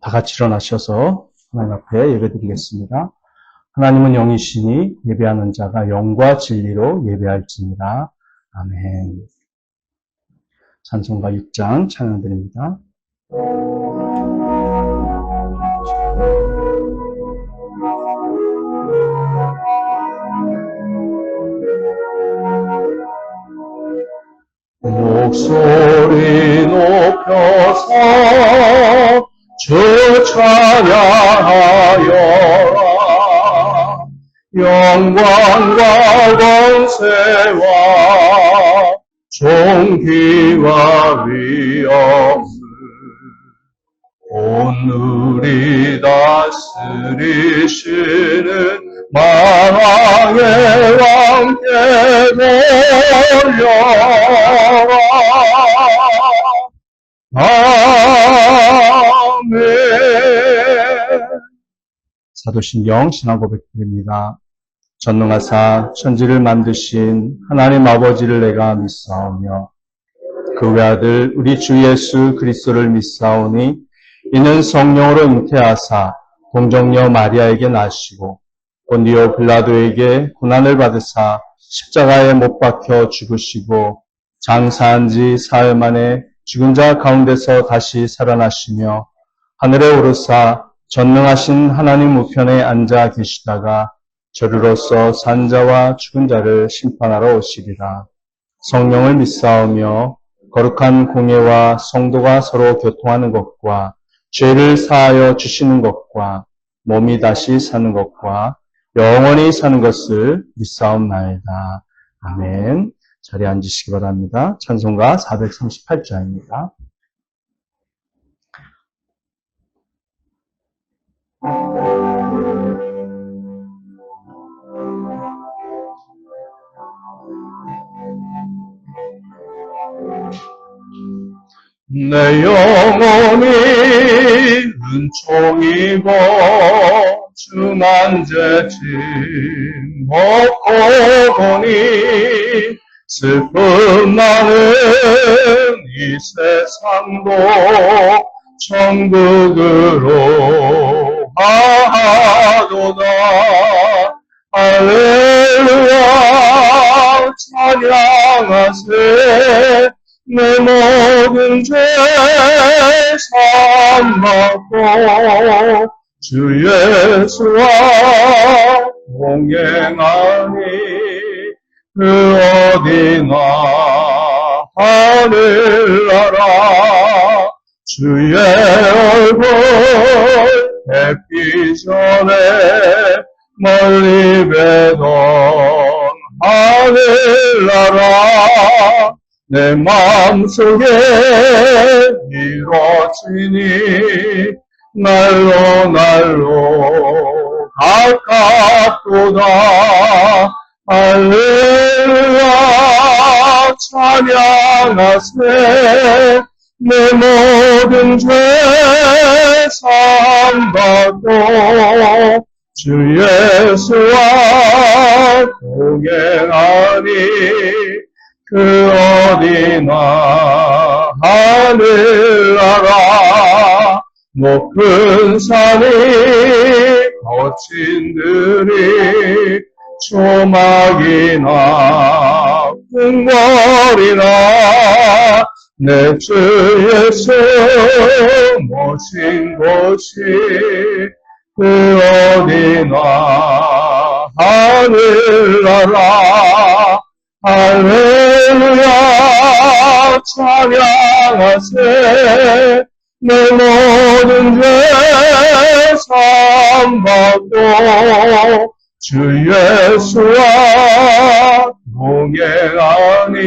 다 같이 일어나셔서 하나님 앞에 예배드리겠습니다. 하나님은 영이시니 예배하는 자가 영과 진리로 예배할지니라. 아멘. 찬송가 6장 찬양드립니다. 목소리 높여서 주 찬양하여라. 영광과 권세와 존귀와 위엄을 오늘이 다스리시는 만왕의 왕께 돌려라. 아멘. 사도신경 신앙고백드립니다. 전능하사 천지를 만드신 하나님 아버지를 내가 믿사오며 그 외아들 우리 주 예수 그리스도를 믿사오니 이는 성령으로 잉태하사 동정녀 마리아에게 나시고 본디오 빌라도에게 고난을 받으사 십자가에 못 박혀 죽으시고 장사한 지 사흘 만에 죽은 자 가운데서 다시 살아나시며 하늘에 오르사 전능하신 하나님 우편에 앉아 계시다가 저리로서 산 자와 죽은 자를 심판하러 오시리라. 성령을 믿사오며 거룩한 공예와 성도가 서로 교통하는 것과 죄를 사하여 주시는 것과 몸이 다시 사는 것과 영원히 사는 것을 믿사옵나이다. 아멘. 자리에 앉으시기 바랍니다. 찬송가 438장입니다. 내 영혼이 은총입어 주만 죄짐 먹고 보니 슬픔 많은 이 세상도 천국으로 가도다. 할렐루야 찬양하세. 내 모든 죄 사함받고 주 예수와 동행하니 그 어디나 하늘나라. 주의 얼굴 뵙기 전에 멀리 뵈던 하늘나라. 내 마음속에 이루어지니 날로 날로 가깝도다. 할렐루야 찬양하세. 내 모든 죄 사함받고 주 예수와 동행하니 그 어디나 하늘나라. 높은 산이 거친 들이 초막이나 궁궐이나 내 주 예수 모신 곳이 그 어디나 하늘나라. 할렐루야 찬양하세. 내 모든 죄 사함받고 주 예수와 동행하니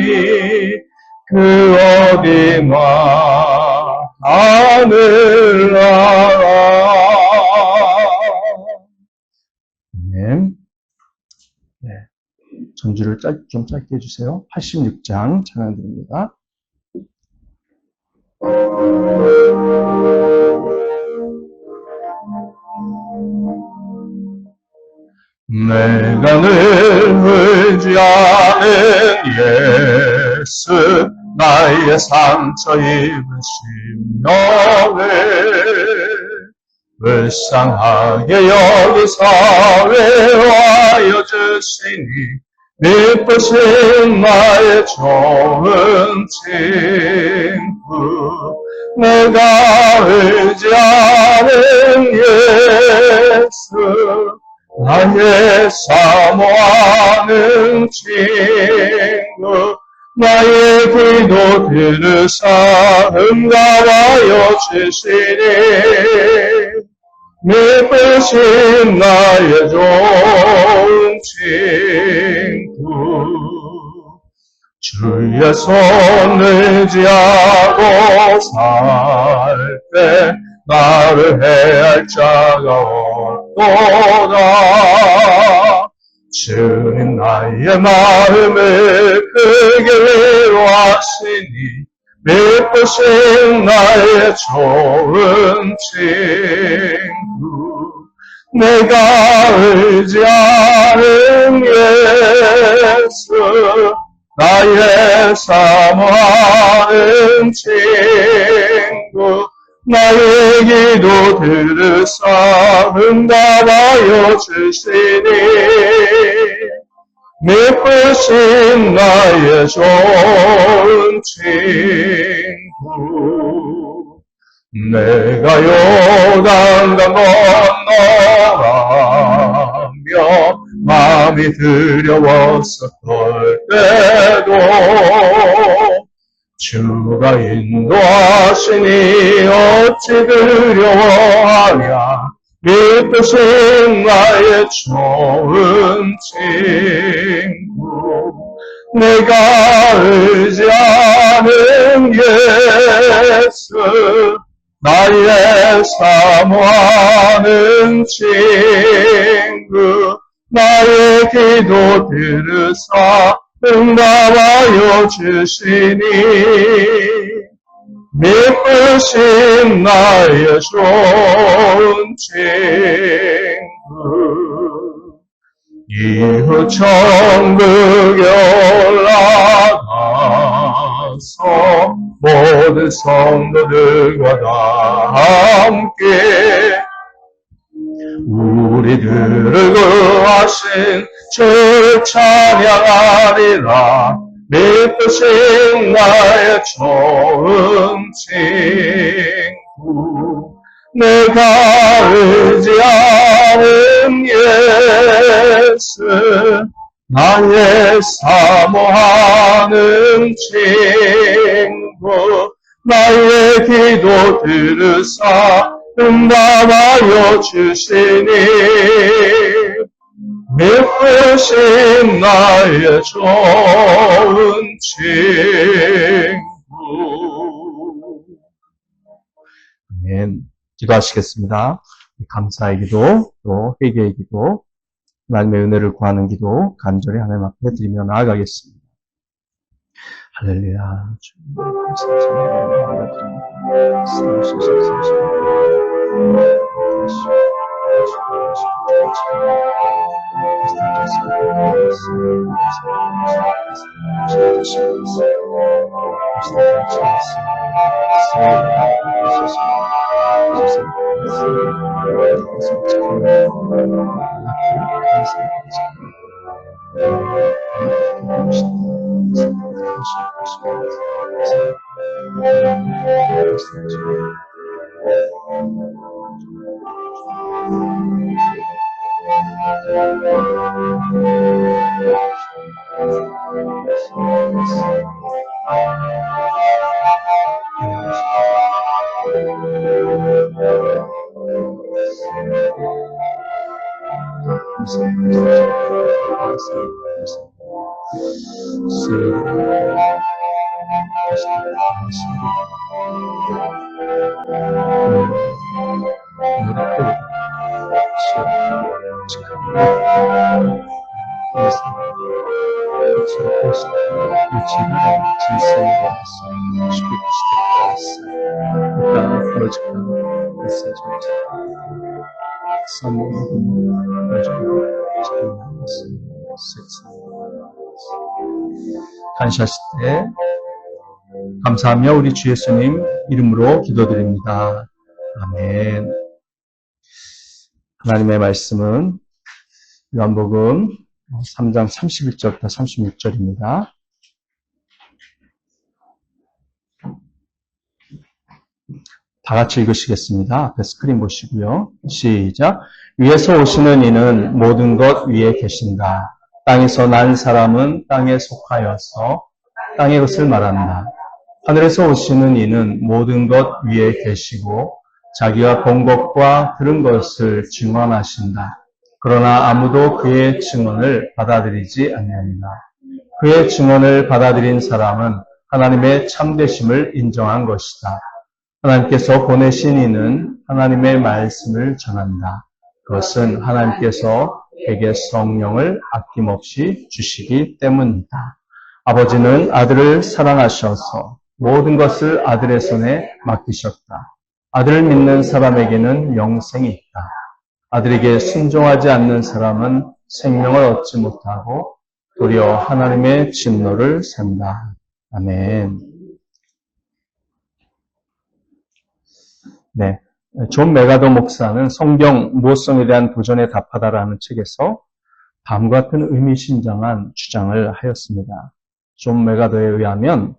그 어디나 하늘나라. 아멘. 네. 전주를 좀 짧게 해주세요. 86장 찬양드립니다. 내가 늘 의지하는 예수 나의 상처 입은 심령을 불쌍하게 여기 사회하여 주시니 미쁘신 나의 좋은 친구 내가 의지하는 예수 나의 사모하는 친구 나의 기도 들으사 응답하여 주시니 미쁘신 나의 좋은 친구 주의 손을 지하고 살 때 나를 해할 자가 없도다 주님 나의 마음을 크게 위로하시니 미쁘신 나의 좋은 친구 내가 의지하는 예수 나의 사모하는 친구 나의 기도 들으사 응답하여 주시니 미쁘신 나의 좋은 친구 내가 요단강 건너가며 마음이 두려웠었을 때도 주가 인도하시니 어찌 두려워하랴 미쁘신 나의 좋은 친구 내가 의지하는 예수 나의 사모하는 친구 나의 기도 들으사 응답하여 주시니 미쁘신 나의 좋은 친구 이후 천국에 올라가서 모든 성도들과 다 함께 우리들을 구하신 주 찬양하리라 미쁘신 나의 좋은 친구 내가 의지하는 예수 나의 사모하는 친구 나의 기도 들으사 응답하여 주시니 미쁘신 나의 좋은 친구. 아멘. 기도하시겠습니다. 감사의 기도, 또 회개의 기도, 하나님의 은혜를 구하는 기도 간절히 하나님 앞에 드리며 나아가겠습니다. 할렐루야. 주님 간식하실 때 감사하며 우리 주 예수님 이름으로 기도드립니다. 아멘. 하나님의 말씀은 요한복음 3장 31절부터 36절입니다. 다 같이 읽으시겠습니다. 앞에 스크린 보시고요. 시작. 위에서 오시는 이는 모든 것 위에 계신다. 땅에서 난 사람은 땅에 속하여서 땅의 것을 말한다. 하늘에서 오시는 이는 모든 것 위에 계시고 자기가 본 것과 들은 것을 증언하신다. 그러나 아무도 그의 증언을 받아들이지 아니하니라. 그의 증언을 받아들인 사람은 하나님의 참되심을 인정한 것이다. 하나님께서 보내신 이는 하나님의 말씀을 전한다. 그것은 하나님께서 그에게 성령을 아낌없이 주시기 때문이다. 아버지는 아들을 사랑하셔서 모든 것을 아들의 손에 맡기셨다. 아들을 믿는 사람에게는 영생이 있다. 아들에게 순종하지 않는 사람은 생명을 얻지 못하고 도리어 하나님의 진노를 산다. 아멘. 네. 존 메가더 목사는 성경 무엇성에 대한 도전에 답하다라는 책에서 다음과 같은 의미심장한 주장을 하였습니다. 존 메가더에 의하면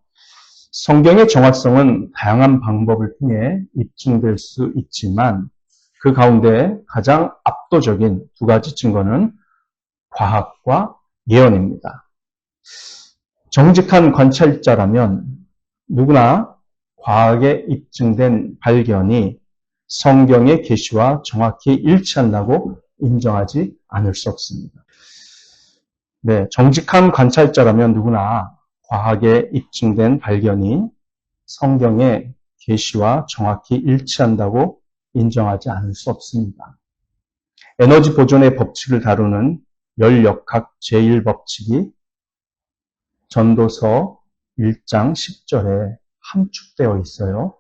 성경의 정확성은 다양한 방법을 통해 입증될 수 있지만 그 가운데 가장 압도적인 두 가지 증거는 과학과 예언입니다. 정직한 관찰자라면 누구나 과학에 입증된 발견이 성경의 계시와 정확히 일치한다고 인정하지 않을 수 없습니다. 네, 정직한 관찰자라면 누구나 과학에 입증된 발견이 성경의 계시와 정확히 일치한다고 인정하지 않을 수 없습니다. 에너지 보존의 법칙을 다루는 열역학 제1법칙이 전도서 1장 10절에 함축되어 있어요.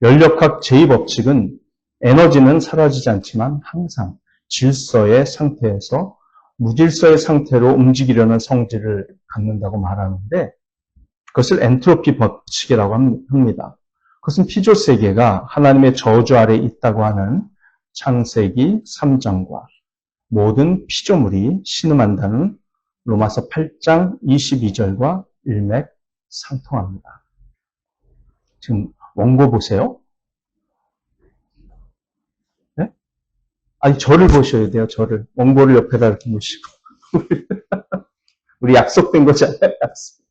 열역학 제2법칙은 에너지는 사라지지 않지만 항상 질서의 상태에서 무질서의 상태로 움직이려는 성질을 갖는다고 말하는데 그것을 엔트로피 법칙이라고 합니다. 그것은 피조세계가 하나님의 저주 아래 있다고 하는 창세기 3장과 모든 피조물이 신음한다는 로마서 8장 22절과 일맥상통합니다. 지금 원고 보세요. 네? 아니, 저를 보셔야 돼요, 저를. 원고를 옆에다 이렇게 보시고. 우리 약속된 거잖아요, 약속.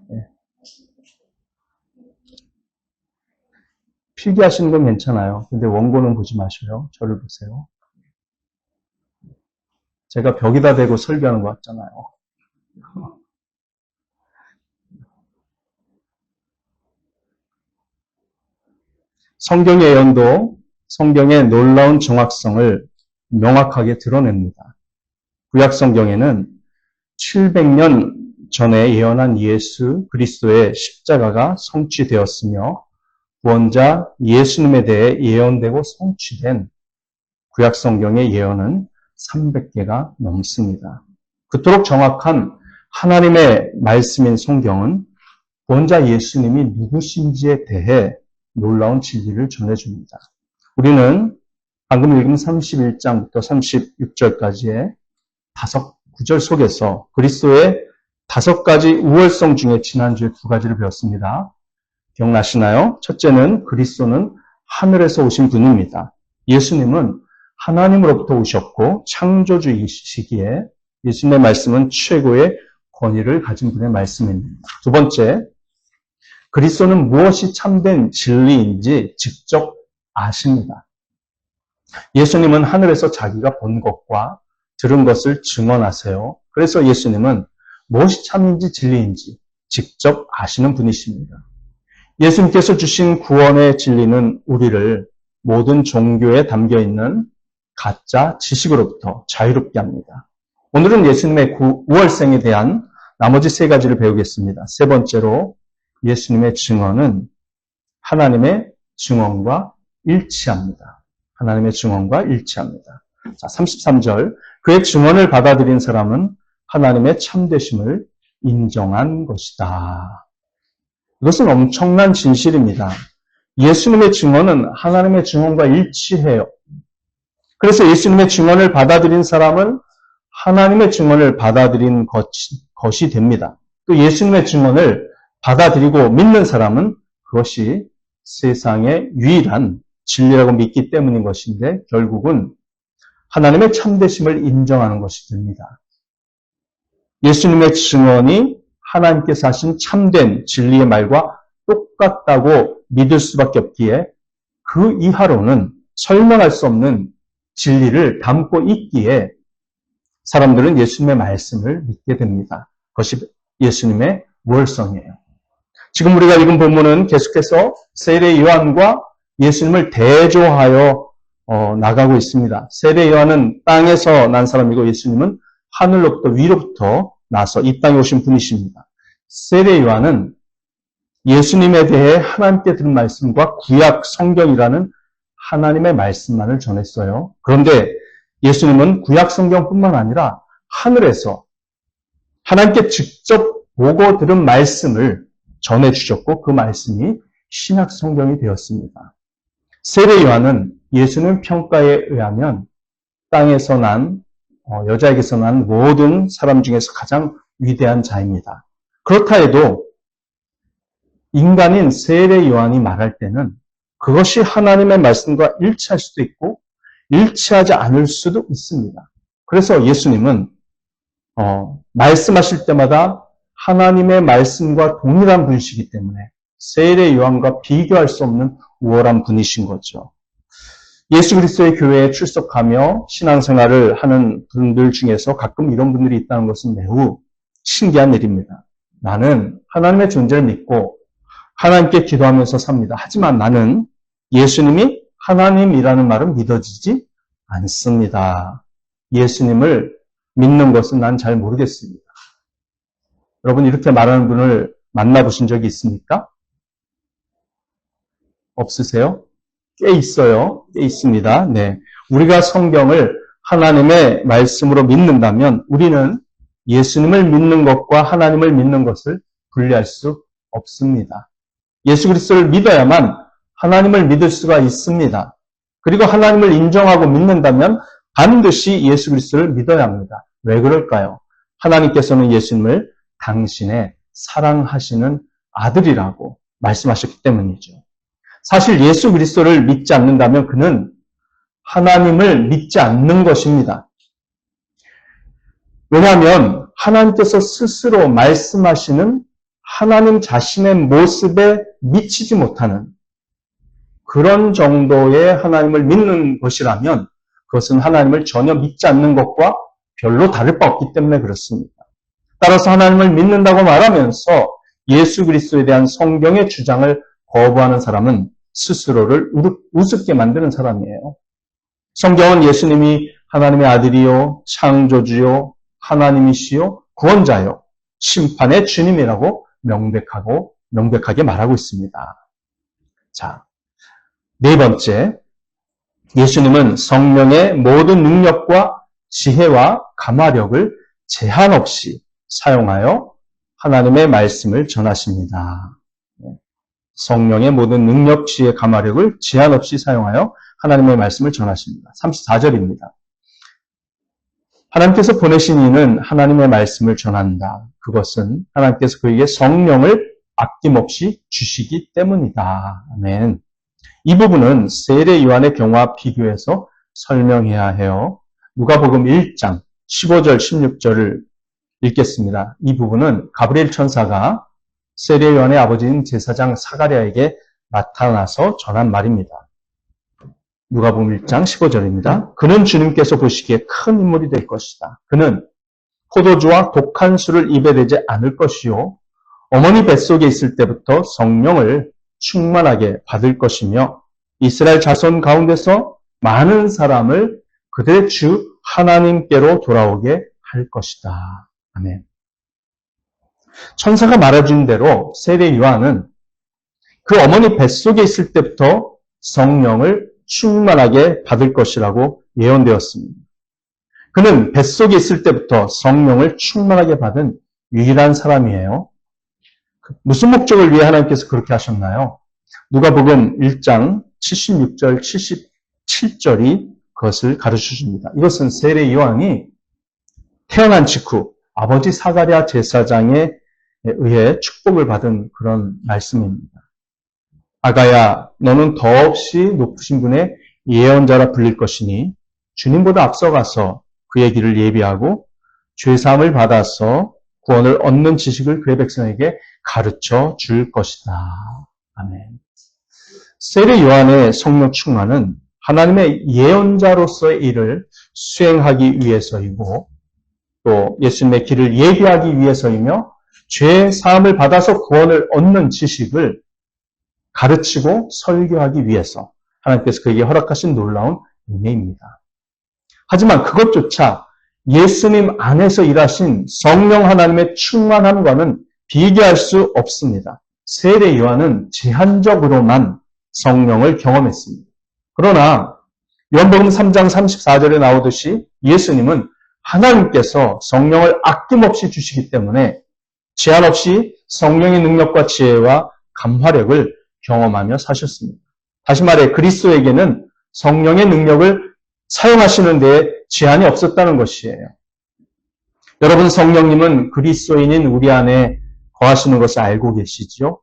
네. 필기하시는 건 괜찮아요. 근데 원고는 보지 마셔요. 저를 보세요. 제가 벽에다 대고 설교하는 것 같잖아요. 성경의 예언도 성경의 놀라운 정확성을 명확하게 드러냅니다. 구약 성경에는 700년 전에 예언한 예수 그리스도의 십자가가 성취되었으며 구원자 예수님에 대해 예언되고 성취된 구약 성경의 예언은 300개가 넘습니다. 그토록 정확한 하나님의 말씀인 성경은 구원자 예수님이 누구신지에 대해 놀라운 진리를 전해줍니다. 우리는 방금 읽은 31장부터 36절까지의 5구절 속에서 그리스도의 5가지 우월성 중에 지난주에 2가지를 배웠습니다. 기억나시나요? 첫째는 그리스도는 하늘에서 오신 분입니다. 예수님은 하나님으로부터 오셨고 창조주이시기에 예수님의 말씀은 최고의 권위를 가진 분의 말씀입니다. 두 번째, 그리스도는 무엇이 참된 진리인지 직접 아십니다. 예수님은 하늘에서 자기가 본 것과 들은 것을 증언하세요. 그래서 예수님은 무엇이 참인지 진리인지 직접 아시는 분이십니다. 예수님께서 주신 구원의 진리는 우리를 모든 종교에 담겨있는 가짜 지식으로부터 자유롭게 합니다. 오늘은 예수님의 우월성에 대한 나머지 3가지를 배우겠습니다. 세 번째로 예수님의 증언은 하나님의 증언과 일치합니다. 하나님의 증언과 일치합니다. 자, 33절. 그의 증언을 받아들인 사람은 하나님의 참되심을 인정한 것이다. 이것은 엄청난 진실입니다. 예수님의 증언은 하나님의 증언과 일치해요. 그래서 예수님의 증언을 받아들인 사람은 하나님의 증언을 받아들인 것이 됩니다. 또 예수님의 증언을 받아들이고 믿는 사람은 그것이 세상의 유일한 진리라고 믿기 때문인 것인데 결국은 하나님의 참되심을 인정하는 것이 됩니다. 예수님의 증언이 하나님께서 하신 참된 진리의 말과 똑같다고 믿을 수밖에 없기에 그 이하로는 설명할 수 없는 진리를 담고 있기에 사람들은 예수님의 말씀을 믿게 됩니다. 그것이 예수님의 모혈성이에요. 지금 우리가 읽은 본문은 계속해서 세례 요한과 예수님을 대조하여 나가고 있습니다. 세례 요한은 땅에서 난 사람이고 예수님은 하늘로부터 위로부터 나서 이 땅에 오신 분이십니다. 세례 요한은 예수님에 대해 하나님께 들은 말씀과 구약 성경이라는 하나님의 말씀만을 전했어요. 그런데 예수님은 구약 성경뿐만 아니라 하늘에서 하나님께 직접 보고 들은 말씀을 전해주셨고 그 말씀이 신약 성경이 되었습니다. 세례 요한은 예수님 평가에 의하면 땅에서 난 여자에게서 난 모든 사람 중에서 가장 위대한 자입니다. 그렇다 해도 인간인 세례 요한이 말할 때는 그것이 하나님의 말씀과 일치할 수도 있고 일치하지 않을 수도 있습니다. 그래서 예수님은 말씀하실 때마다 하나님의 말씀과 동일한 분이시기 때문에 세례 요한과 비교할 수 없는 우월한 분이신 거죠. 예수 그리스도의 교회에 출석하며 신앙생활을 하는 분들 중에서 가끔 이런 분들이 있다는 것은 매우 신기한 일입니다. 나는 하나님의 존재를 믿고 하나님께 기도하면서 삽니다. 하지만 나는 예수님이 하나님이라는 말은 믿어지지 않습니다. 예수님을 믿는 것은 난 잘 모르겠습니다. 여러분 이렇게 말하는 분을 만나보신 적이 있습니까? 없으세요? 꽤 있어요. 꽤 있습니다. 네. 우리가 성경을 하나님의 말씀으로 믿는다면 우리는 예수님을 믿는 것과 하나님을 믿는 것을 분리할 수 없습니다. 예수 그리스도를 믿어야만 하나님을 믿을 수가 있습니다. 그리고 하나님을 인정하고 믿는다면 반드시 예수 그리스도를 믿어야 합니다. 왜 그럴까요? 하나님께서는 예수님을 당신의 사랑하시는 아들이라고 말씀하셨기 때문이죠. 사실 예수 그리스도를 믿지 않는다면 그는 하나님을 믿지 않는 것입니다. 왜냐하면 하나님께서 스스로 말씀하시는 하나님 자신의 모습에 미치지 못하는 그런 정도의 하나님을 믿는 것이라면 그것은 하나님을 전혀 믿지 않는 것과 별로 다를 바 없기 때문에 그렇습니다. 따라서 하나님을 믿는다고 말하면서 예수 그리스도에 대한 성경의 주장을 거부하는 사람은 스스로를 우습게 만드는 사람이에요. 성경은 예수님이 하나님의 아들이요, 창조주요, 하나님이시요, 구원자요, 심판의 주님이라고 명백하게 말하고 있습니다. 자, 네 번째, 예수님은 성령의 모든 능력과 지혜와 감화력을 제한 없이 사용하여 하나님의 말씀을 전하십니다. 성령의 모든 능력, 지혜, 감화력을 제한 없이 사용하여 하나님의 말씀을 전하십니다. 34절입니다. 하나님께서 보내신 이는 하나님의 말씀을 전한다. 그것은 하나님께서 그에게 성령을 아낌없이 주시기 때문이다. 아멘. 이 부분은 세례 요한의 경우와 비교해서 설명해야 해요. 누가복음 1장 15절, 16절을 읽겠습니다. 이 부분은 가브리엘 천사가 세례 요한의 아버지인 제사장 사가랴에게 나타나서 전한 말입니다. 누가복음 1장 15절입니다. 그는 주님께서 보시기에 큰 인물이 될 것이다. 그는 포도주와 독한 술을 입에 대지 않을 것이요 어머니 뱃속에 있을 때부터 성령을 충만하게 받을 것이며 이스라엘 자손 가운데서 많은 사람을 그들의 주 하나님께로 돌아오게 할 것이다. 아멘. 천사가 말해준 대로 세례 요한은 그 어머니 뱃속에 있을 때부터 성령을 충만하게 받을 것이라고 예언되었습니다. 그는 뱃속에 있을 때부터 성령을 충만하게 받은 유일한 사람이에요. 무슨 목적을 위해 하나님께서 그렇게 하셨나요? 누가복음 1장 76절, 77절이 그것을 가르쳐 줍니다. 이것은 세례 요한이 태어난 직후 아버지 사가랴 제사장에 의해 축복을 받은 그런 말씀입니다. 아가야, 너는 더없이 높으신 분의 예언자라 불릴 것이니 주님보다 앞서가서 그의 길을 예비하고 죄사함을 받아서 구원을 얻는 지식을 그의 백성에게 가르쳐 줄 것이다. 아멘. 세례 요한의 성령 충만은 하나님의 예언자로서의 일을 수행하기 위해서이고 또 예수님의 길을 예비하기 위해서이며 죄 사함을 받아서 구원을 얻는 지식을 가르치고 설교하기 위해서 하나님께서 그에게 허락하신 놀라운 은혜입니다. 하지만 그것조차 예수님 안에서 일하신 성령 하나님의 충만함과는 비교할 수 없습니다. 세례 요한은 제한적으로만 성령을 경험했습니다. 그러나 요한복음 3장 34절에 나오듯이 예수님은 하나님께서 성령을 아낌없이 주시기 때문에 제한 없이 성령의 능력과 지혜와 감화력을 경험하며 사셨습니다. 다시 말해 그리스도에게는 성령의 능력을 사용하시는 데에 제한이 없었다는 것이에요. 여러분, 성령님은 그리스도인인 우리 안에 거하시는 것을 알고 계시죠?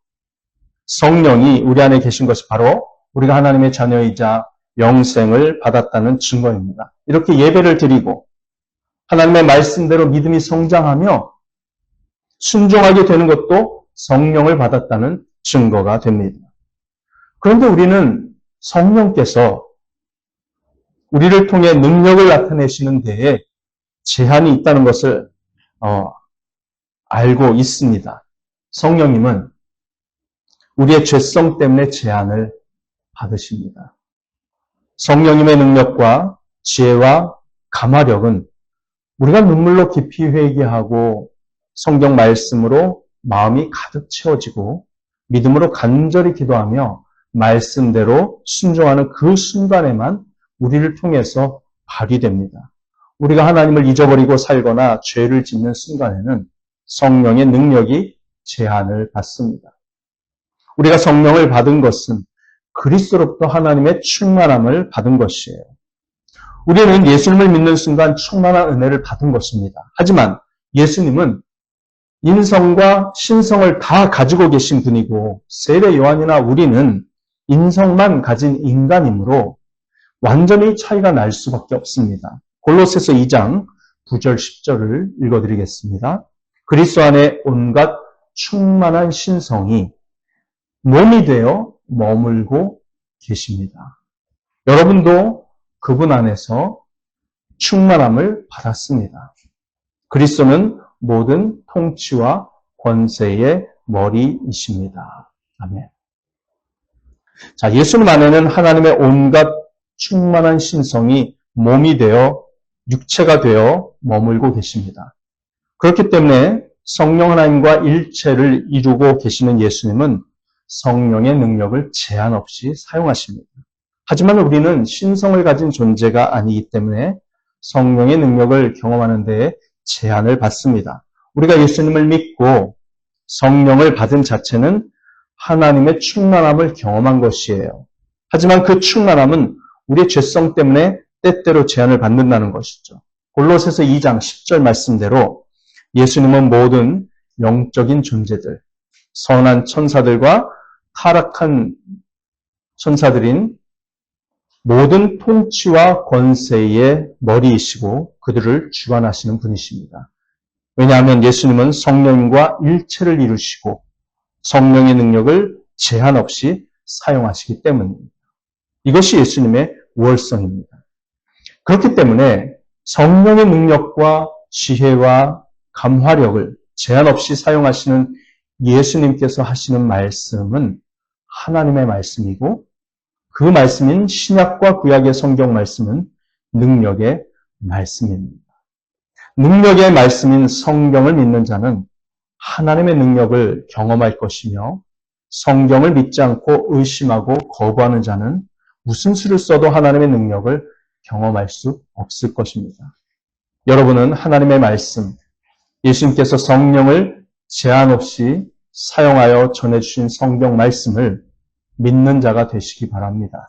성령이 우리 안에 계신 것이 바로 우리가 하나님의 자녀이자 영생을 받았다는 증거입니다. 이렇게 예배를 드리고 하나님의 말씀대로 믿음이 성장하며 순종하게 되는 것도 성령을 받았다는 증거가 됩니다. 그런데 우리는 성령께서 우리를 통해 능력을 나타내시는 데에 제한이 있다는 것을 알고 있습니다. 성령님은 우리의 죄성 때문에 제한을 받으십니다. 성령님의 능력과 지혜와 감화력은 우리가 눈물로 깊이 회개하고 성경 말씀으로 마음이 가득 채워지고 믿음으로 간절히 기도하며 말씀대로 순종하는 그 순간에만 우리를 통해서 발휘됩니다. 우리가 하나님을 잊어버리고 살거나 죄를 짓는 순간에는 성령의 능력이 제한을 받습니다. 우리가 성령을 받은 것은 그리스도로부터 하나님의 충만함을 받은 것이에요. 우리는 예수님을 믿는 순간 충만한 은혜를 받은 것입니다. 하지만 예수님은 인성과 신성을 다 가지고 계신 분이고 세례 요한이나 우리는 인성만 가진 인간이므로 완전히 차이가 날 수밖에 없습니다. 골로새서 2장 9절 10절을 읽어드리겠습니다. 그리스도 안에 온갖 충만한 신성이 몸이 되어 머물고 계십니다. 여러분도 그분 안에서 충만함을 받았습니다. 그리스도는 모든 통치와 권세의 머리이십니다. 아멘. 자, 예수님 안에는 하나님의 온갖 충만한 신성이 몸이 되어 육체가 되어 머물고 계십니다. 그렇기 때문에 성령 하나님과 일체를 이루고 계시는 예수님은 성령의 능력을 제한 없이 사용하십니다. 하지만 우리는 신성을 가진 존재가 아니기 때문에 성령의 능력을 경험하는 데에 제한을 받습니다. 우리가 예수님을 믿고 성령을 받은 자체는 하나님의 충만함을 경험한 것이에요. 하지만 그 충만함은 우리의 죄성 때문에 때때로 제한을 받는다는 것이죠. 골로새서 2장 10절 말씀대로 예수님은 모든 영적인 존재들, 선한 천사들과 타락한 천사들인 모든 통치와 권세의 머리이시고 그들을 주관하시는 분이십니다. 왜냐하면 예수님은 성령과 일체를 이루시고 성령의 능력을 제한 없이 사용하시기 때문입니다. 이것이 예수님의 우월성입니다. 그렇기 때문에 성령의 능력과 지혜와 감화력을 제한 없이 사용하시는 예수님께서 하시는 말씀은 하나님의 말씀이고 그 말씀인 신약과 구약의 성경 말씀은 능력의 말씀입니다. 능력의 말씀인 성경을 믿는 자는 하나님의 능력을 경험할 것이며 성경을 믿지 않고 의심하고 거부하는 자는 무슨 수를 써도 하나님의 능력을 경험할 수 없을 것입니다. 여러분은 하나님의 말씀, 예수님께서 성령을 제한 없이 사용하여 전해주신 성경 말씀을 믿는 자가 되시기 바랍니다.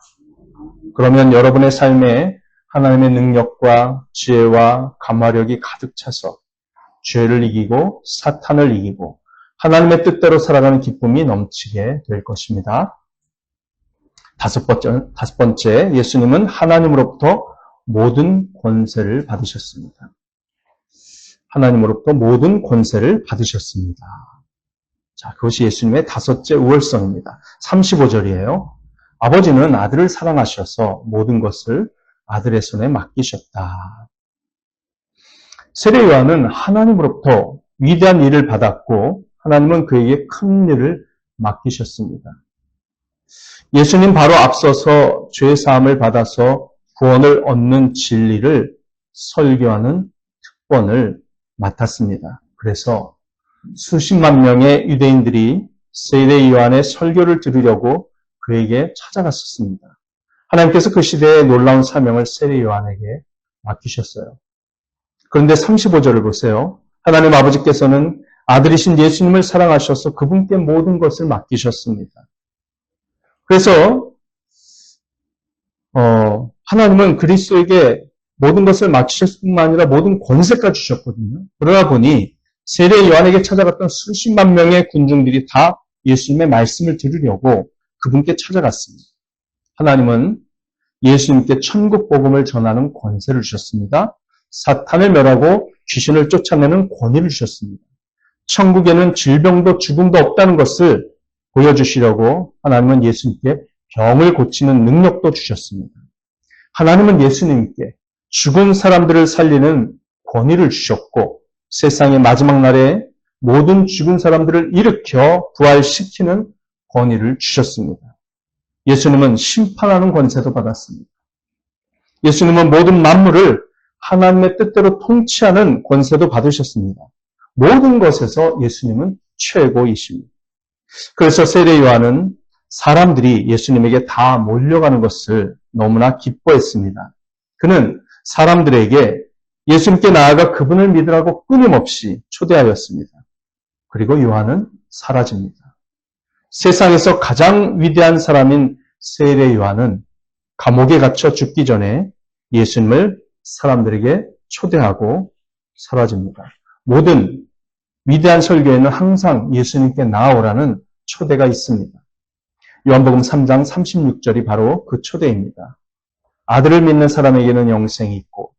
그러면 여러분의 삶에 하나님의 능력과 지혜와 감화력이 가득 차서 죄를 이기고 사탄을 이기고 하나님의 뜻대로 살아가는 기쁨이 넘치게 될 것입니다. 다섯 번째, 예수님은 하나님으로부터 모든 권세를 받으셨습니다. 하나님으로부터 모든 권세를 받으셨습니다. 자, 그것이 예수님의 다섯째 우월성입니다. 35절이에요. 아버지는 아들을 사랑하셔서 모든 것을 아들의 손에 맡기셨다. 세례 요한은 하나님으로부터 위대한 일을 받았고 하나님은 그에게 큰 일을 맡기셨습니다. 예수님 바로 앞서서 죄 사함을 받아서 구원을 얻는 진리를 설교하는 특권을 맡았습니다. 그래서 수십만 명의 유대인들이 세례 요한의 설교를 들으려고 그에게 찾아갔었습니다. 하나님께서 그 시대의 놀라운 사명을 세례 요한에게 맡기셨어요. 그런데 35절을 보세요. 하나님 아버지께서는 아들이신 예수님을 사랑하셔서 그분께 모든 것을 맡기셨습니다. 그래서 하나님은 그리스도에게 모든 것을 맡기셨을 뿐만 아니라 모든 권세까지 주셨거든요. 그러다 보니 세례 요한에게 찾아갔던 수십만 명의 군중들이 다 예수님의 말씀을 들으려고 그분께 찾아갔습니다. 하나님은 예수님께 천국 복음을 전하는 권세를 주셨습니다. 사탄을 멸하고 귀신을 쫓아내는 권위를 주셨습니다. 천국에는 질병도 죽음도 없다는 것을 보여주시려고 하나님은 예수님께 병을 고치는 능력도 주셨습니다. 하나님은 예수님께 죽은 사람들을 살리는 권위를 주셨고 세상의 마지막 날에 모든 죽은 사람들을 일으켜 부활시키는 권위를 주셨습니다. 예수님은 심판하는 권세도 받았습니다. 예수님은 모든 만물을 하나님의 뜻대로 통치하는 권세도 받으셨습니다. 모든 것에서 예수님은 최고이십니다. 그래서 세례 요한은 사람들이 예수님에게 다 몰려가는 것을 너무나 기뻐했습니다. 그는 사람들에게 예수님께 나아가 그분을 믿으라고 끊임없이 초대하였습니다. 그리고 요한은 사라집니다. 세상에서 가장 위대한 사람인 세례 요한은 감옥에 갇혀 죽기 전에 예수님을 사람들에게 초대하고 사라집니다. 모든 위대한 설교에는 항상 예수님께 나아오라는 초대가 있습니다. 요한복음 3장 36절이 바로 그 초대입니다. 아들을 믿는 사람에게는 영생이 있고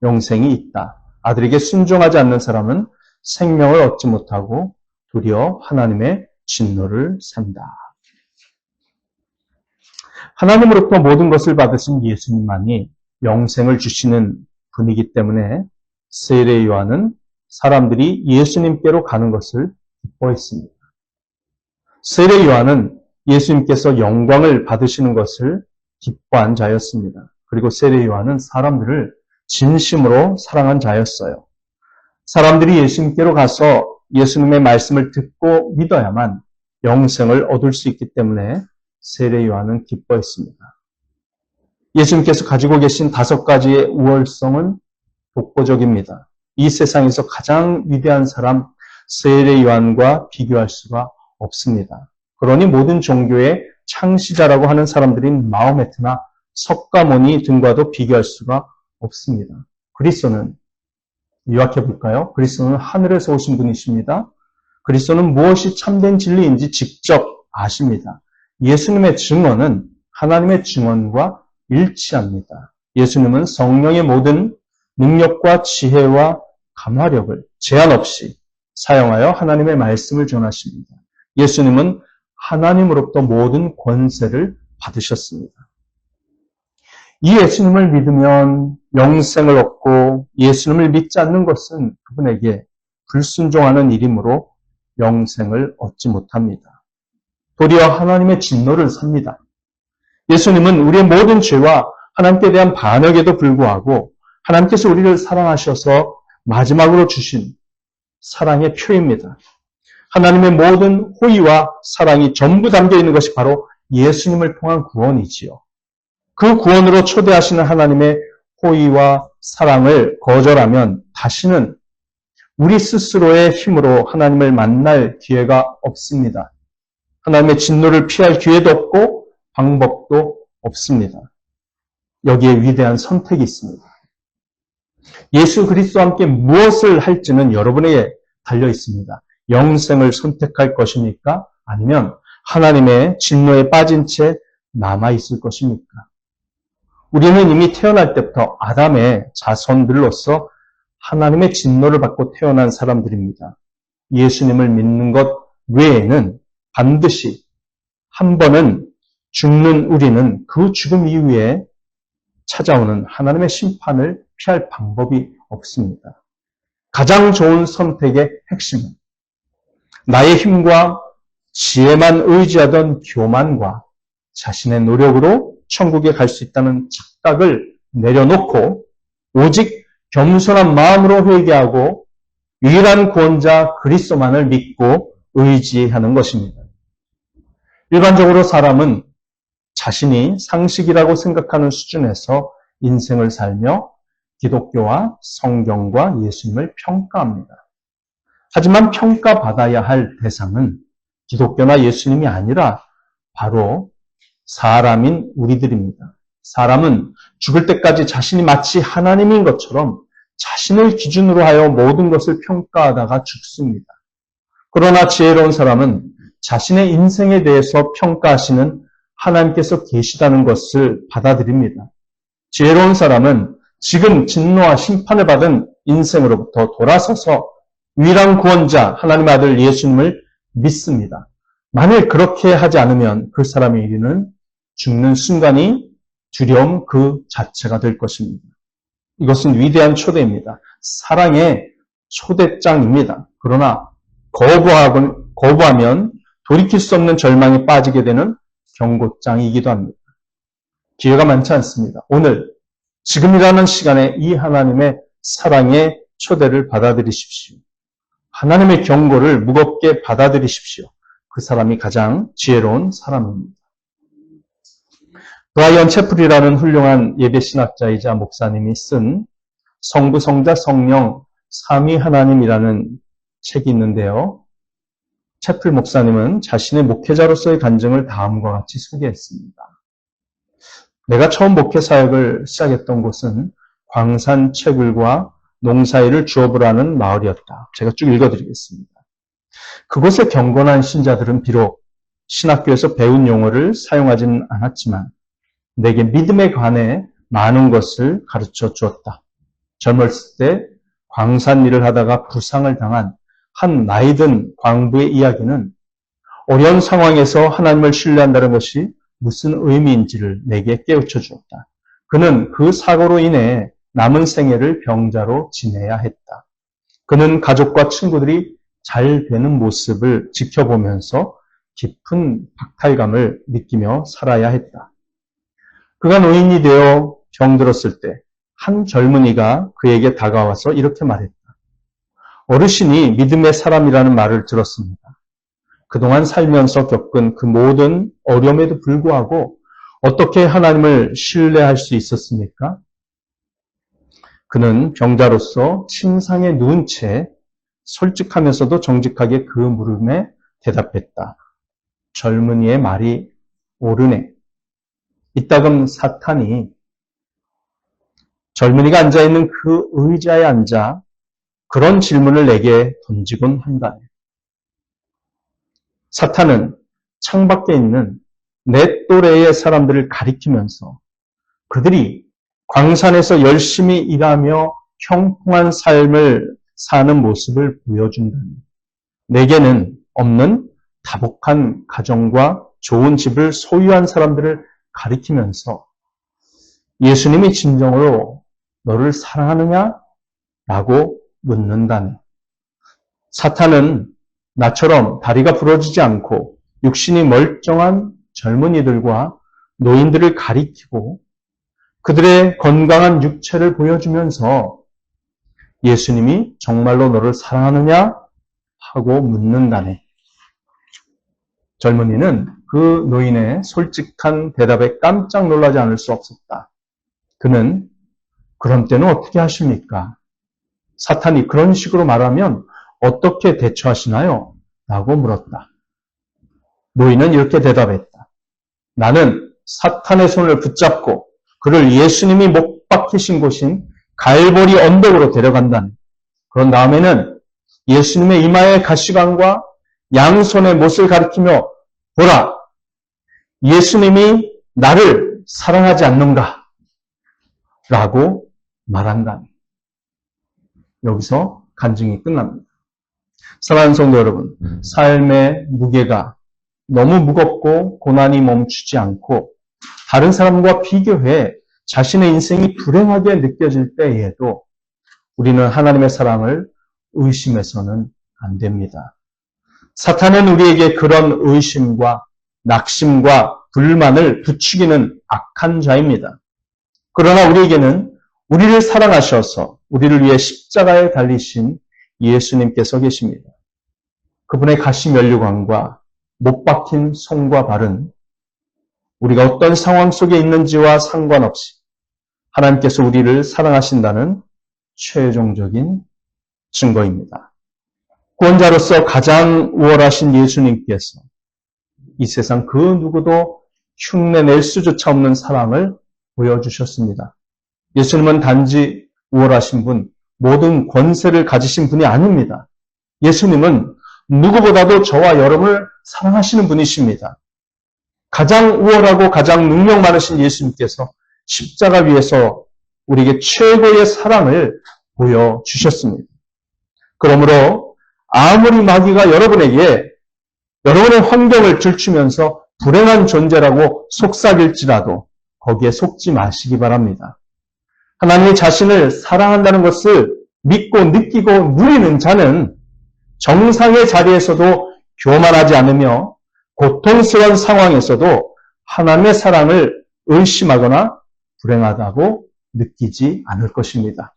영생이 있다. 아들에게 순종하지 않는 사람은 생명을 얻지 못하고 도리어 하나님의 진노를 산다. 하나님으로부터 모든 것을 받으신 예수님만이 영생을 주시는 분이기 때문에 세례 요한은 사람들이 예수님께로 가는 것을 기뻐했습니다. 세례 요한은 예수님께서 영광을 받으시는 것을 기뻐한 자였습니다. 그리고 세례 요한은 사람들을 진심으로 사랑한 자였어요. 사람들이 예수님께로 가서 예수님의 말씀을 듣고 믿어야만 영생을 얻을 수 있기 때문에 세례 요한은 기뻐했습니다. 예수님께서 가지고 계신 5가지의 우월성은 독보적입니다. 이 세상에서 가장 위대한 사람 세례 요한과 비교할 수가 없습니다. 그러니 모든 종교의 창시자라고 하는 사람들인 마호메트나 석가모니 등과도 비교할 수가 없습니다. 그리스도는 요약해 볼까요? 그리스도는 하늘에서 오신 분이십니다. 그리스도는 무엇이 참된 진리인지 직접 아십니다. 예수님의 증언은 하나님의 증언과 일치합니다. 예수님은 성령의 모든 능력과 지혜와 감화력을 제한 없이 사용하여 하나님의 말씀을 전하십니다. 예수님은 하나님으로부터 모든 권세를 받으셨습니다. 이 예수님을 믿으면 영생을 얻고 예수님을 믿지 않는 것은 그분에게 불순종하는 일이므로 영생을 얻지 못합니다. 도리어 하나님의 진노를 삽니다. 예수님은 우리의 모든 죄와 하나님께 대한 반역에도 불구하고 하나님께서 우리를 사랑하셔서 마지막으로 주신 사랑의 표입니다. 하나님의 모든 호의와 사랑이 전부 담겨 있는 것이 바로 예수님을 통한 구원이지요. 그 구원으로 초대하시는 하나님의 호의와 사랑을 거절하면 다시는 우리 스스로의 힘으로 하나님을 만날 기회가 없습니다. 하나님의 진노를 피할 기회도 없고 방법도 없습니다. 여기에 위대한 선택이 있습니다. 예수 그리스도와 함께 무엇을 할지는 여러분에게 달려 있습니다. 영생을 선택할 것입니까? 아니면 하나님의 진노에 빠진 채 남아있을 것입니까? 우리는 이미 태어날 때부터 아담의 자손들로서 하나님의 진노를 받고 태어난 사람들입니다. 예수님을 믿는 것 외에는 반드시 한 번은 죽는 우리는 그 죽음 이후에 찾아오는 하나님의 심판을 피할 방법이 없습니다. 가장 좋은 선택의 핵심은 나의 힘과 지혜만 의지하던 교만과 자신의 노력으로 천국에 갈 수 있다는 착각을 내려놓고 오직 겸손한 마음으로 회개하고 유일한 구원자 그리스도만을 믿고 의지하는 것입니다. 일반적으로 사람은 자신이 상식이라고 생각하는 수준에서 인생을 살며 기독교와 성경과 예수님을 평가합니다. 하지만 평가받아야 할 대상은 기독교나 예수님이 아니라 바로 사람인 우리들입니다. 사람은 죽을 때까지 자신이 마치 하나님인 것처럼 자신을 기준으로 하여 모든 것을 평가하다가 죽습니다. 그러나 지혜로운 사람은 자신의 인생에 대해서 평가하시는 하나님께서 계시다는 것을 받아들입니다. 지혜로운 사람은 지금 진노와 심판을 받은 인생으로부터 돌아서서 유일한 구원자 하나님의 아들 예수님을 믿습니다. 만일 그렇게 하지 않으면 그 사람의 이르는 죽는 순간이 두려움 그 자체가 될 것입니다. 이것은 위대한 초대입니다. 사랑의 초대장입니다. 그러나 거부하면 돌이킬 수 없는 절망에 빠지게 되는 경고장이기도 합니다. 기회가 많지 않습니다. 오늘 지금이라는 시간에 이 하나님의 사랑의 초대를 받아들이십시오. 하나님의 경고를 무겁게 받아들이십시오. 그 사람이 가장 지혜로운 사람입니다. 브라이언 채플이라는 훌륭한 예배신학자이자 목사님이 쓴 성부, 성자, 성령, 삼위 하나님이라는 책이 있는데요. 채플 목사님은 자신의 목회자로서의 간증을 다음과 같이 소개했습니다. 내가 처음 목회 사역을 시작했던 곳은 광산 채굴과 농사일을 주업으로 하는 마을이었다. 제가 쭉 읽어드리겠습니다. 그곳의 경건한 신자들은 비록 신학교에서 배운 용어를 사용하지는 않았지만 내게 믿음에 관해 많은 것을 가르쳐 주었다. 젊었을 때 광산 일을 하다가 부상을 당한 한 나이든 광부의 이야기는 어려운 상황에서 하나님을 신뢰한다는 것이 무슨 의미인지를 내게 깨우쳐 주었다. 그는 그 사고로 인해 남은 생애를 병자로 지내야 했다. 그는 가족과 친구들이 잘 되는 모습을 지켜보면서 깊은 박탈감을 느끼며 살아야 했다. 그가 노인이 되어 병들었을 때 한 젊은이가 그에게 다가와서 이렇게 말했다. 어르신이 믿음의 사람이라는 말을 들었습니다. 그동안 살면서 겪은 그 모든 어려움에도 불구하고 어떻게 하나님을 신뢰할 수 있었습니까? 그는 병자로서 침상에 누운 채 솔직하면서도 정직하게 그 물음에 대답했다. 젊은이의 말이 옳으네. 이따금 사탄이 젊은이가 앉아있는 그 의자에 앉아 그런 질문을 내게 던지곤 한다네. 사탄은 창밖에 있는 내 또래의 사람들을 가리키면서 그들이 광산에서 열심히 일하며 형통한 삶을 사는 모습을 보여준다니. 내게는 없는 다복한 가정과 좋은 집을 소유한 사람들을 가리키면서 예수님이 진정으로 너를 사랑하느냐? 라고 묻는다네. 사탄은 나처럼 다리가 부러지지 않고 육신이 멀쩡한 젊은이들과 노인들을 가리키고 그들의 건강한 육체를 보여주면서 예수님이 정말로 너를 사랑하느냐? 하고 묻는다네. 젊은이는 그 노인의 솔직한 대답에 깜짝 놀라지 않을 수 없었다. 그는 그런 때는 어떻게 하십니까? 사탄이 그런 식으로 말하면 어떻게 대처하시나요? 라고 물었다. 노인은 이렇게 대답했다. 나는 사탄의 손을 붙잡고 그를 예수님이 못 박히신 곳인 갈보리 언덕으로 데려간다는, 그런 다음에는 예수님의 이마에 가시관과 양손에 못을 가리키며 보라, 예수님이 나를 사랑하지 않는가? 라고 말한다. 여기서 간증이 끝납니다. 사랑하는 성도 여러분, 삶의 무게가 너무 무겁고 고난이 멈추지 않고 다른 사람과 비교해 자신의 인생이 불행하게 느껴질 때에도 우리는 하나님의 사랑을 의심해서는 안 됩니다. 사탄은 우리에게 그런 의심과 낙심과 불만을 부추기는 악한 자입니다. 그러나 우리에게는 우리를 사랑하셔서 우리를 위해 십자가에 달리신 예수님께서 계십니다. 그분의 가시 면류관과 못 박힌 손과 발은 우리가 어떤 상황 속에 있는지와 상관없이 하나님께서 우리를 사랑하신다는 최종적인 증거입니다. 구원자로서 가장 우월하신 예수님께서 이 세상 그 누구도 흉내낼 수조차 없는 사랑을 보여주셨습니다. 예수님은 단지 우월하신 분, 모든 권세를 가지신 분이 아닙니다. 예수님은 누구보다도 저와 여러분을 사랑하시는 분이십니다. 가장 우월하고 가장 능력 많으신 예수님께서 십자가 위에서 우리에게 최고의 사랑을 보여주셨습니다. 그러므로 아무리 마귀가 여러분에게 여러분의 환경을 들추면서 불행한 존재라고 속삭일지라도 거기에 속지 마시기 바랍니다. 하나님이 자신을 사랑한다는 것을 믿고 느끼고 누리는 자는 정상의 자리에서도 교만하지 않으며 고통스러운 상황에서도 하나님의 사랑을 의심하거나 불행하다고 느끼지 않을 것입니다.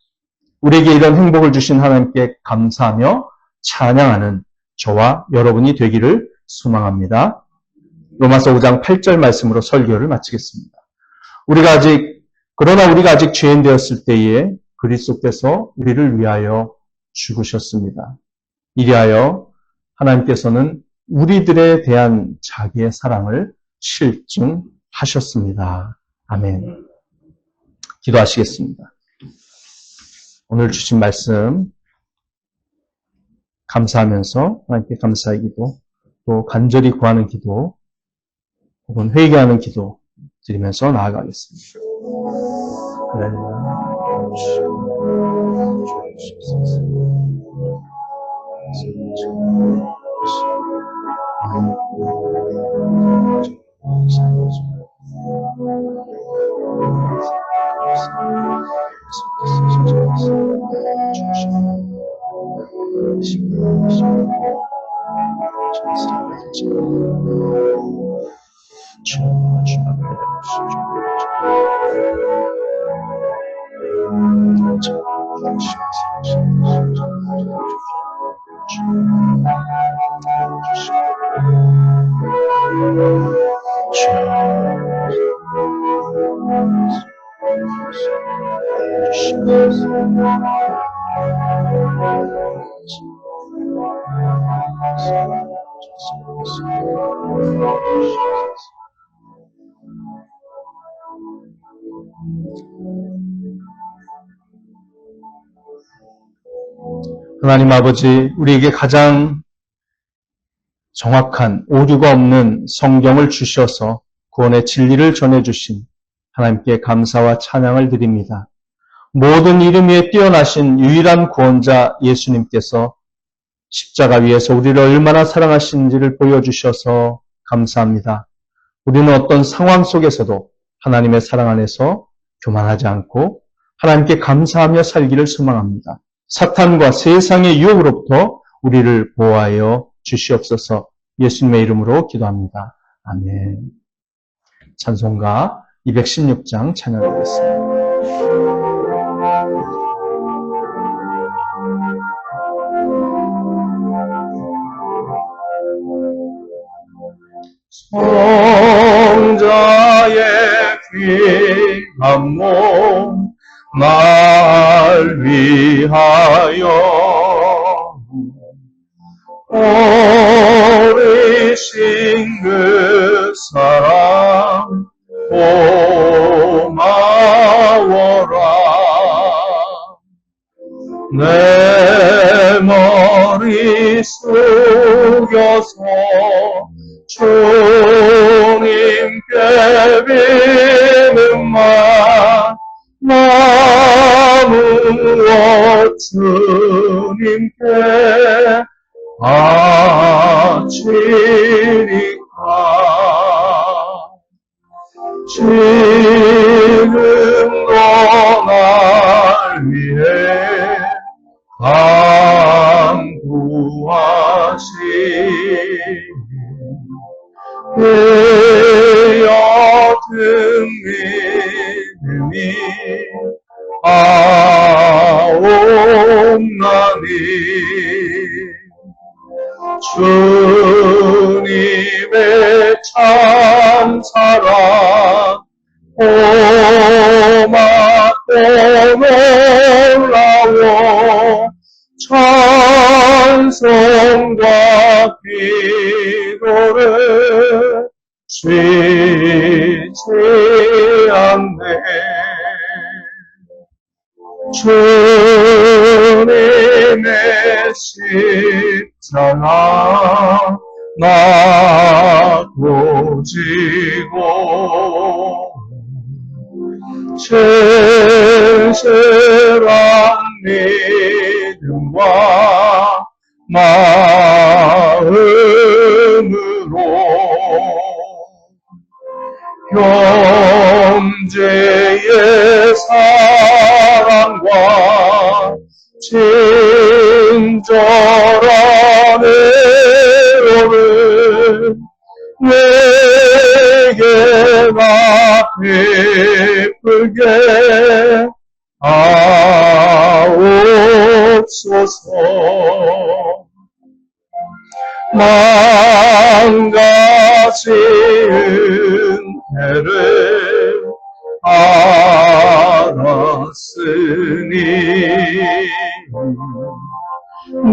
우리에게 이런 행복을 주신 하나님께 감사하며 찬양하는 저와 여러분이 되기를 소망합니다. 로마서 5장 8절 말씀으로 설교를 마치겠습니다. 그러나 우리가 아직 죄인 되었을 때에 그리스도께서 우리를 위하여 죽으셨습니다. 이리하여 하나님께서는 우리들에 대한 자기의 사랑을 실증하셨습니다. 아멘. 기도하시겠습니다. 오늘 주신 말씀 감사하면서 하나님께 감사의 기도, 또 간절히 구하는 기도, 혹은 회개하는 기도 드리면서 나아가겠습니다. 하나님 아버지, 우리에게 가장 정확한 오류가 없는 성경을 주셔서 구원의 진리를 전해주신 하나님께 감사와 찬양을 드립니다. 모든 이름 위에 뛰어나신 유일한 구원자 예수님께서 십자가 위에서 우리를 얼마나 사랑하시는지를 보여주셔서 감사합니다. 우리는 어떤 상황 속에서도 하나님의 사랑 안에서 교만하지 않고 하나님께 감사하며 살기를 소망합니다. 사탄과 세상의 유혹으로부터 우리를 보호하여 주시옵소서. 예수님의 이름으로 기도합니다. 아멘. 찬송가 216장 찬양하겠습니다. 성자의 귀한 몸 날 위하여 어리신 그 사랑 고마워 내 머리 숙여서 주님께 비는만 나무어 주님께 바치리까. 지금도 날 위해 강구하시니 깨어든 믿음이 아옵나니 주님의 참사랑 고맙고 놀라워 찬송과 기도를 쉬지 않네. 주님의 십자가 나도 지고 진실한 믿음과 마음으로 형제의 사랑과 친절한 애로를 내게나 베풀게 하옵소서. 만 가지 은혜를 알았으니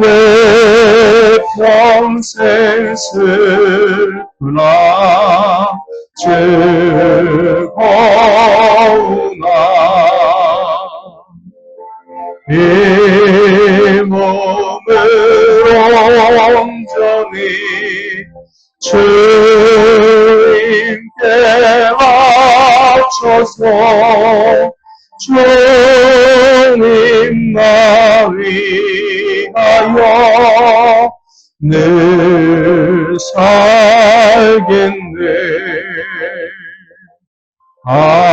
내 평생 슬프나 즐거우나 이 몸을 온전히 주님께 바쳐서 주님 나 위하여 늘 살겠네. 아멘.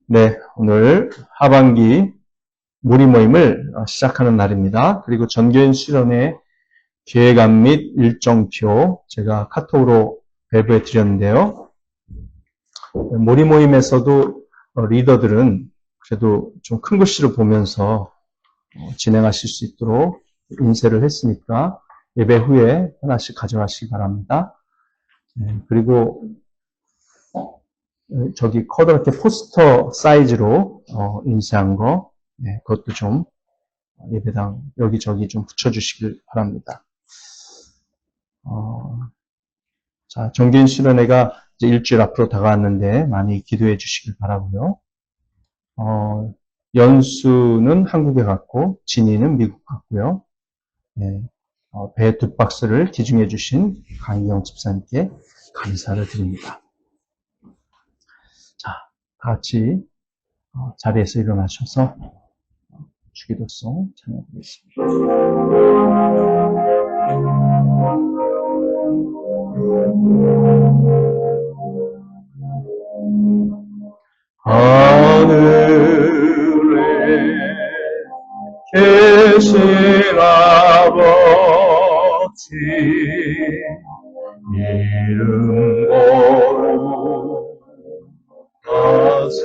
네, 오늘 하반기 무리 모임을 시작하는 날입니다. 그리고 전교인 수련회 계획안 및 일정표 제가 카톡으로 배부해 드렸는데요. 무리 모임에서도 리더들은 그래도 좀 큰 글씨를 보면서 진행하실 수 있도록 인쇄를 했으니까 예배 후에 하나씩 가져가시기 바랍니다. 그리고 저기 커다랗게 포스터 사이즈로 인쇄한 거, 그것도 좀 예배당 여기저기 좀 붙여주시길 바랍니다. 자, 정기인 수련회가 이제 일주일 앞으로 다가왔는데 많이 기도해 주시길 바라고요. 연수는 한국에 갔고 진이는 미국 갔고요. 배 2박스를 기증해 주신 강희영 집사님께 감사를 드립니다. 자, 다 같이 자리에서 일어나셔서 주기도송 찬양하겠습니다. 하늘에 계신 아버지 이름 거룩하사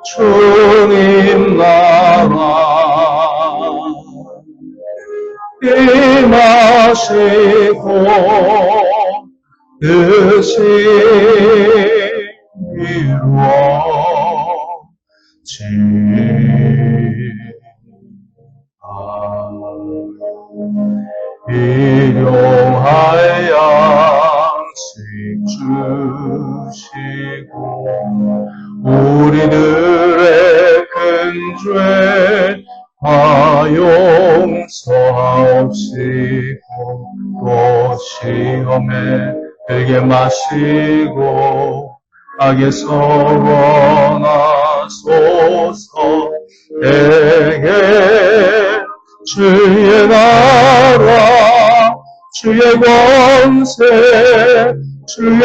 주님 나라 임하시고 뜻이 이루어지리라. 일용할 양식 주 죄 다 용서하옵시고 또 시험에 들게 마시고 악에서 원하소서. 내게 주의 나라 주의 권세 주의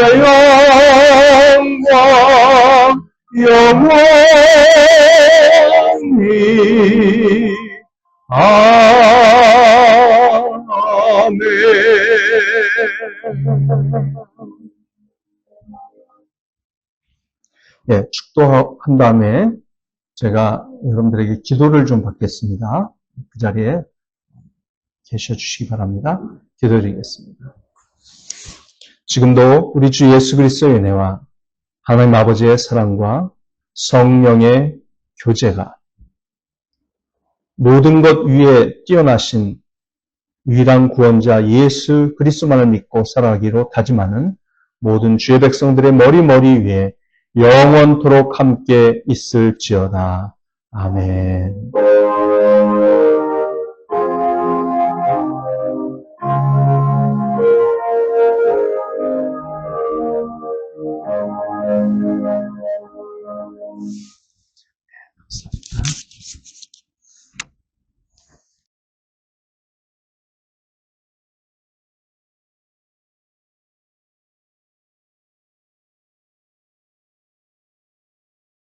영광 영원히 아멘. 예, 축도한 다음에 제가 여러분들에게 기도를 좀 받겠습니다. 그 자리에 계셔 주시기 바랍니다. 기도드리겠습니다. 지금도 우리 주 예수 그리스도의 은혜와 하나님 아버지의 사랑과 성령의 교제가 모든 것 위에 뛰어나신 유일한 구원자 예수 그리스도만을 믿고 살아가기로 다짐하는 모든 주의 백성들의 머리 위에 영원토록 함께 있을지어다. 아멘. 감사합니다.